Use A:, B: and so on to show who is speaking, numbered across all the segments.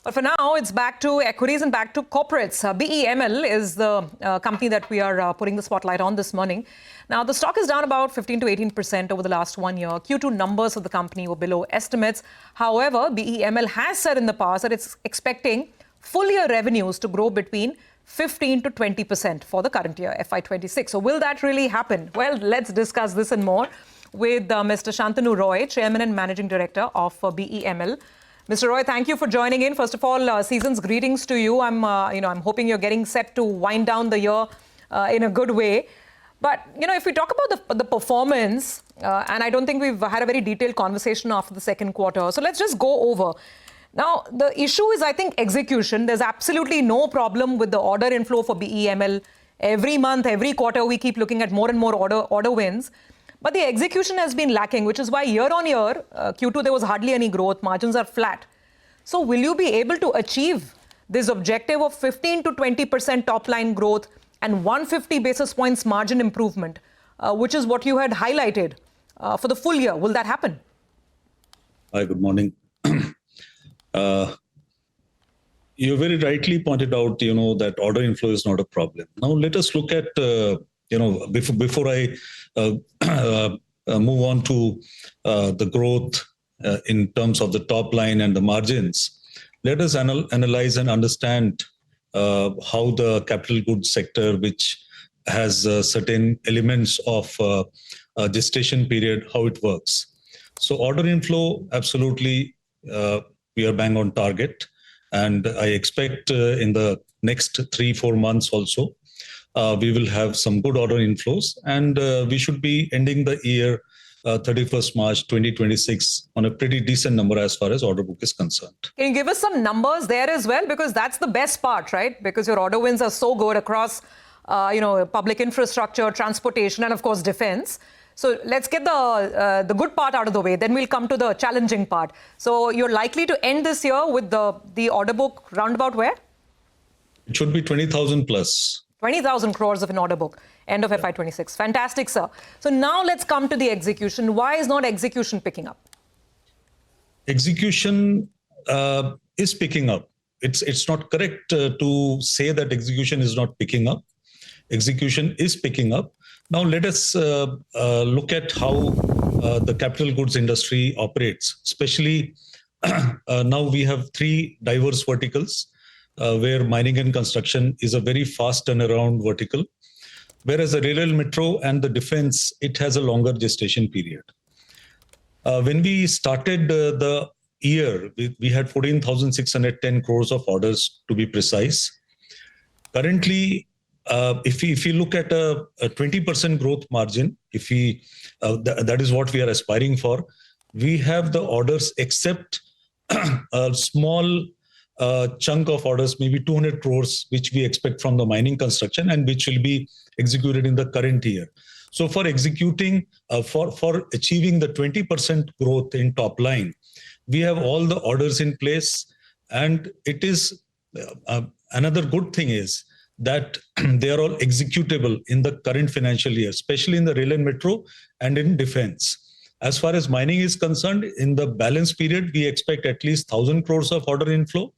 A: But for now, it's back to equities and back to corporates. BEML is the company that we are putting the spotlight on this morning. Now, the stock is down about 15 to 18% over the last 1 year. Q2 numbers of the company were below estimates. However, BEML has said in the past that it's expecting full-year revenues to grow between 15 to 20% for the current year, FY26. So will that really happen? Well, let's discuss this and more with Mr. Shantanu Roy, Chairman and Managing Director of BEML. Mr. Roy, thank you for joining in. First of all, season's greetings to you. I'm hoping you're getting set to wind down the year in a good way. But, if we talk about the performance, and I don't think we've had a very detailed conversation after the second quarter. So let's just go over. Now, the issue is, I think, execution. There's absolutely no problem with the order inflow for BEML. Every month, every quarter, we keep looking at more and more order wins. But the execution has been lacking, which is why year on year, Q2, there was hardly any growth. Margins are flat. So will you be able to achieve this objective of 15 to 20% top line growth and 150 basis points margin improvement, which is what you had highlighted for the full year? Will that happen?
B: Hi, good morning. You very rightly pointed out, that order inflow is not a problem. Now, let us look at, before I move on to the growth in terms of the top line and the margins, let us analyze and understand how the capital goods sector, which has certain elements of gestation period, how it works. So order inflow, absolutely, we are bang on target. And I expect in the next 3-4 months also, we will have some good order inflows, and we should be ending the year 31st March 2026 on a pretty decent number as far as order book is concerned.
A: Can you give us some numbers there as well? Because that's the best part, right? Because your order wins are so good across, public infrastructure, transportation, and of course, defense. So let's get the good part out of the way. Then we'll come to the challenging part. So you're likely to end this year with the order book roundabout where?
B: It should be 20,000 plus.
A: 20,000 crores of an order book, end of FY26. Fantastic, sir. So now let's come to the execution. Why is not execution picking up?
B: Execution is picking up. It's not correct to say that execution is not picking up. Execution is picking up. Now let us look at how the capital goods industry operates. Especially now we have 3 diverse verticals. Where mining and construction is a very fast turnaround vertical, whereas the rail metro and the defense, it has a longer gestation period. When we started the year, we had 14,610 crores of orders, to be precise. Currently, if you look at a 20% growth margin, that is what we are aspiring for, we have the orders except a small chunk of orders, maybe 200 crores, which we expect from the mining construction and which will be executed in the current year. So for executing, for achieving the 20% growth in top line, we have all the orders in place. And it is another good thing is that they are all executable in the current financial year, especially in the rail and metro and in defense. As far as mining is concerned, in the balance period, we expect at least 1,000 crores of order inflow,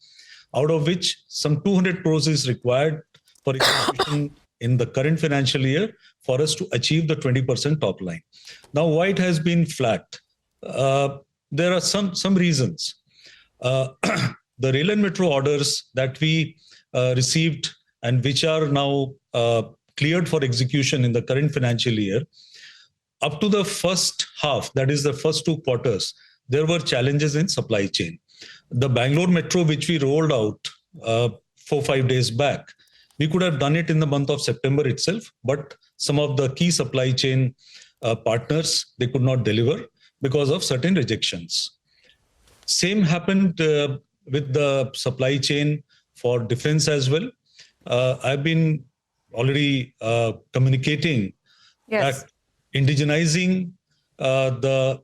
B: out of which some 200 crores is required for execution in the current financial year for us to achieve the 20% top line. Now, why it has been flat? There are some reasons. The rail and metro orders that we received and which are now cleared for execution in the current financial year, up to the first half, that is the first 2 quarters, there were challenges in supply chain. The Bangalore Metro, which we rolled out 4-5 days back, we could have done it in the month of September itself, but some of the key supply chain partners, they could not deliver because of certain rejections. Same happened with the supply chain for defense as well. I've been already communicating that indigenizing the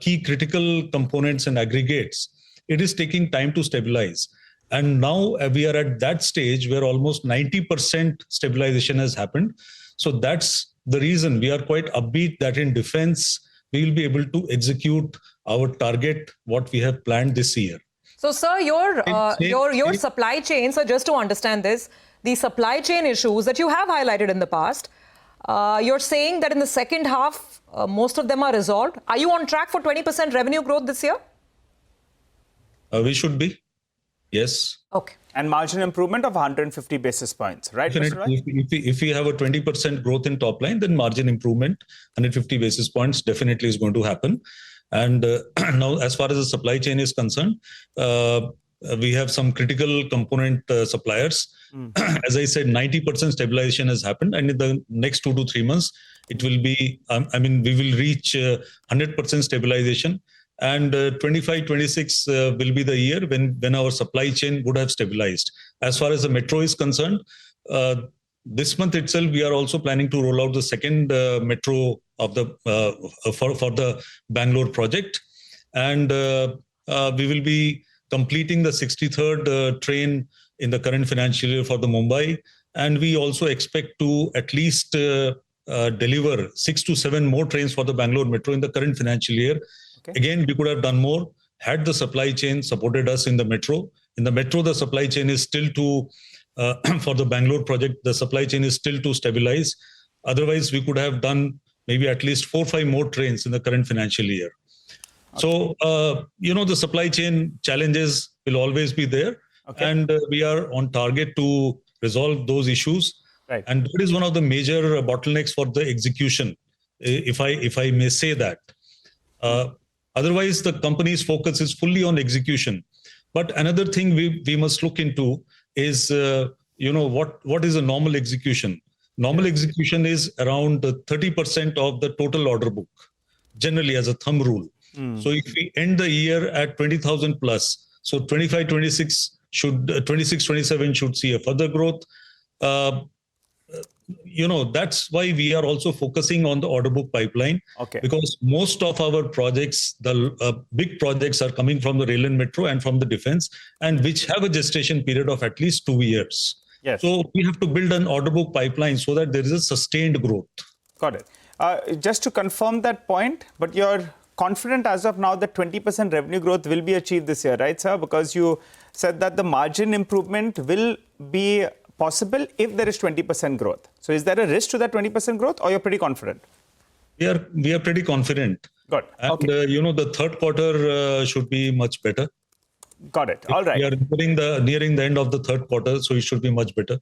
B: key critical components and aggregates, it is taking time to stabilize. And now we are at that stage where almost 90% stabilization has happened. So that's the reason we are quite upbeat that in defense, we will be able to execute our target, what we have planned this year.
A: So, sir, your supply chain, so just to understand this, the supply chain issues that you have highlighted in the past, you're saying that in the second half, most of them are resolved. Are you on track for 20% revenue growth this year?
B: We should be, yes.
A: Okay.
C: And margin improvement of 150 basis points, right, Mr. Roy?
B: If we have a 20% growth in top line, then margin improvement, 150 basis points definitely is going to happen. And now, as far as the supply chain is concerned, we have some critical component suppliers. As I said, 90% stabilization has happened. And in the next 2 to 3 months, it will be, we will reach 100% stabilization. And 25-26 will be the year when our supply chain would have stabilized. As far as the metro is concerned, this month itself, we are also planning to roll out the second metro of the for the Bangalore project. And we will be completing the 63rd train in the current financial year for the Mumbai. And we also expect to at least deliver 6 to 7 more trains for the Bangalore metro in the current financial year. Okay. Again, we could have done more had the supply chain supported us in the metro. In the metro, the supply chain is still to, for the Bangalore project, the supply chain is still to stabilize. Otherwise, we could have done maybe at least 4 or 5 more trains in the current financial year. Okay. So, the supply chain challenges will always be there. Okay. And we are on target to resolve those issues. Right. And that is one of the major bottlenecks for the execution, if I may say that. Otherwise, the company's focus is fully on execution. But another thing we must look into is, what is a normal execution? Normal execution is around 30% of the total order book, generally as a thumb rule. So if we end the year at 20,000 plus, so 25-26 should 26-27 should see a further growth. That's why we are also focusing on the order book pipeline. Okay. Because most of our projects, the big projects, are coming from the rail and metro and from the defense, and which have a gestation period of at least 2 years. Yes. So we have to build an order book pipeline so that there is a sustained growth.
C: Got it. Just to confirm that point, but you're confident as of now that 20% revenue growth will be achieved this year, right, sir? Because you said that the margin improvement will be possible if there is 20% growth. So is there a risk to that 20% growth, or you're pretty confident?
B: We are pretty confident.
C: Good.
B: And,
C: okay.
B: The third quarter should be much better.
C: Got it. All right.
B: We are nearing the end of the third quarter, so it should be much better.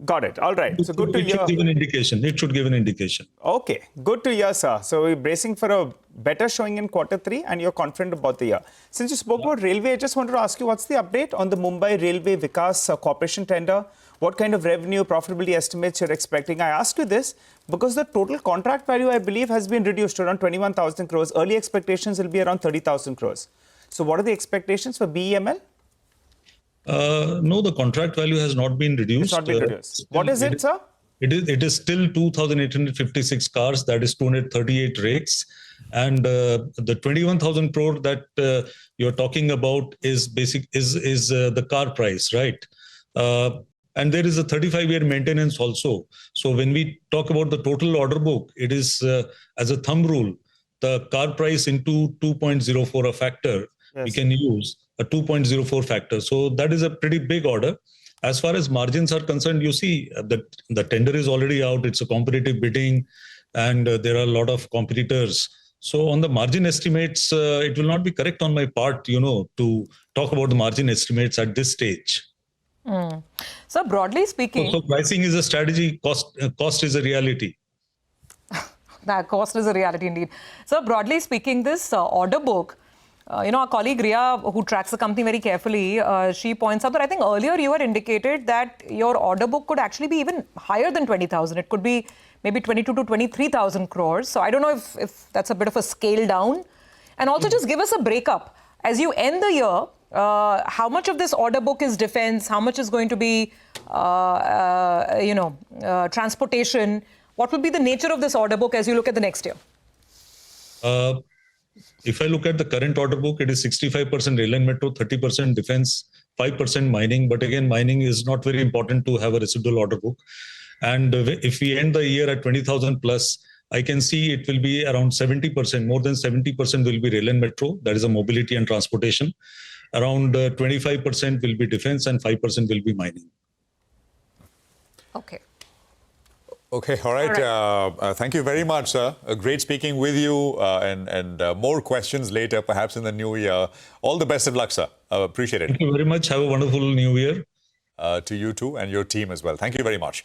C: Got it. All right. So good to hear.
B: It should give an indication. It should give an indication.
C: Okay. Good to hear, sir. So we're bracing for a better showing in quarter 3, and you're confident about the year. Since you spoke about railway, I just wanted to ask you, what's the update on the Mumbai Railway Vikas Corporation tender? What kind of revenue, profitability estimates you're expecting? I asked you this because the total contract value, I believe, has been reduced to around 21,000 crores. Early expectations will be around 30,000 crores. So what are the expectations for BEML?
B: No, the contract value has not been reduced.
C: It's not been reduced. What is it, sir?
B: It is still 2,856 cars, that is 238 rakes. And the 21,000 crore that you're talking about is the car price, right? And there is a 35-year maintenance also. So when we talk about the total order book, it is, as a thumb rule, the car price into 2.04 a factor, yes, we can use a 2.04 factor. So that is a pretty big order. As far as margins are concerned, you see that the tender is already out. It's a competitive bidding, and there are a lot of competitors. So on the margin estimates, it will not be correct on my part, to talk about the margin estimates at this stage.
A: So broadly speaking,
B: so pricing is a strategy. Cost is a reality.
A: That cost is a reality indeed. So broadly speaking, this order book, our colleague Ria, who tracks the company very carefully, she points out that I think earlier you had indicated that your order book could actually be even higher than 20,000. It could be maybe 22 to 23,000 crores. So I don't know if that's a bit of a scale down. And also just give us a breakup. As you end the year, how much of this order book is defense? How much is going to be, transportation? What will be the nature of this order book as you look at the next year?
B: If I look at the current order book, it is 65% rail and metro, 30% defense, 5% mining. But again, mining is not very important to have a residual order book. And if we end the year at 20,000 plus, I can see it will be around 70%, more than 70% will be rail and metro. That is a mobility and transportation. around 25% will be defense and 5% will be mining.
A: Okay.
D: Okay, all right. Thank you very much, sir. Great speaking with you, and more questions later, perhaps in the new year. All the best of luck, sir. Appreciate it.
B: Thank you very much. Have a wonderful new year.
D: To you too and your team as well. Thank you very much.